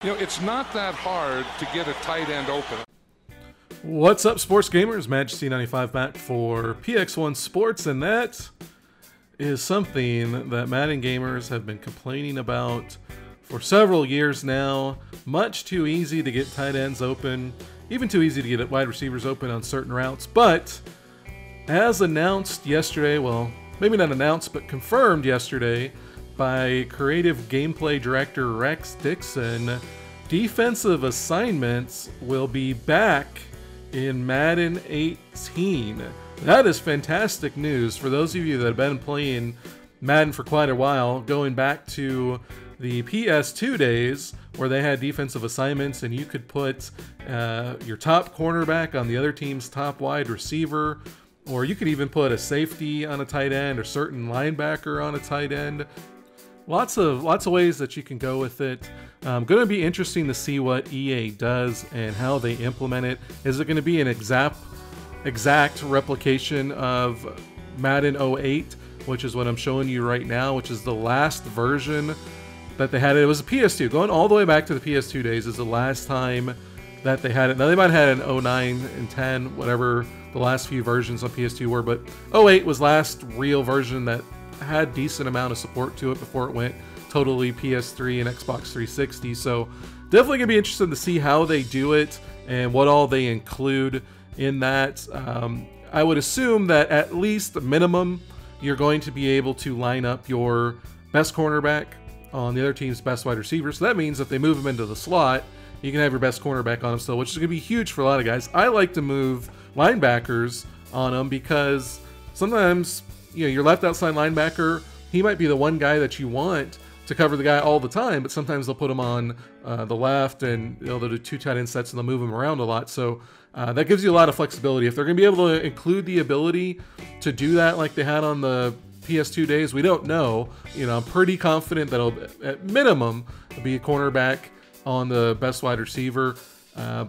You know, it's not that hard to get a tight end open. What's up, sports gamers? Majesty95 back for PX1 Sports, and that is something that Madden gamers have been complaining about for several years now. Much too easy to get tight ends open, even too easy to get wide receivers open on certain routes. But as announced yesterday, well, maybe not announced, but confirmed yesterday by creative gameplay director Rex Dixon, defensive assignments will be back in Madden 18. That is fantastic news for those of you that have been playing Madden for quite a while, going back to the PS2 days where they had defensive assignments and you could put your top cornerback on the other team's top wide receiver, or you could even put a safety on a tight end or certain linebacker on a tight end. Lots of ways that you can go with it. Going to be interesting to see what EA does and how they implement it. Is it going to be an exact replication of Madden 08, which is what I'm showing you right now, which is the last version that they had? It was a PS2. Going all the way back to the PS2 days is the last time that they had it. Now they might have had an 09 and 10, whatever the last few versions on PS2 were, but 08 was last real version that had decent amount of support to it before it went totally PS3 and Xbox 360. So definitely gonna be interested to see how they do it and what all they include in that. I would assume that at least minimum you're going to be able to line up your best cornerback on the other team's best wide receiver. So that means if they move them into the slot, you can have your best cornerback on them still, which is gonna be huge for a lot of guys. I like to move linebackers on them because sometimes, you know, your left outside linebacker, he might be the one guy that you want to cover the guy all the time, but sometimes they'll put him on the left and they'll do two tight end sets and they'll move him around a lot. So that gives you a lot of flexibility. If they're going to be able to include the ability to do that like they had on the PS2 days, we don't know. You know, I'm pretty confident that it'll, at minimum, be a cornerback on the best wide receiver.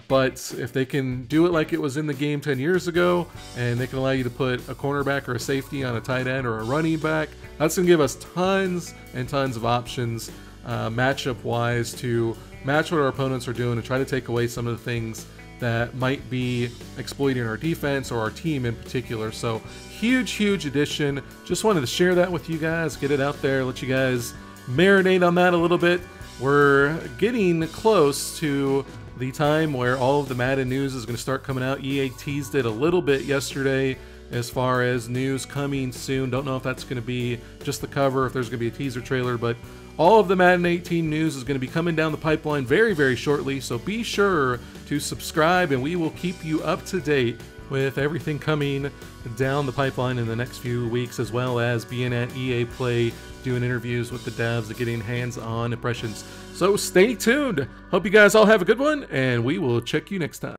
But if they can do it like it was in the game 10 years ago, and they can allow you to put a cornerback or a safety on a tight end or a running back, that's going to give us tons and tons of options matchup-wise to match what our opponents are doing and try to take away some of the things that might be exploiting our defense or our team in particular. So huge addition. Just wanted to share that with you guys, get it out there, let you guys marinate on that a little bit. We're getting close to the time where all of the Madden news is going to start coming out. EA teased it a little bit yesterday as far as news coming soon. Don't know if that's going to be just the cover, if there's going to be a teaser trailer, but all of the Madden 18 news is going to be coming down the pipeline very shortly. So be sure to subscribe and we will keep you up to date with everything coming down the pipeline in the next few weeks, as well as being at EA Play, doing interviews with the devs and getting hands-on impressions. So stay tuned. Hope you guys all have a good one, and we will check you next time.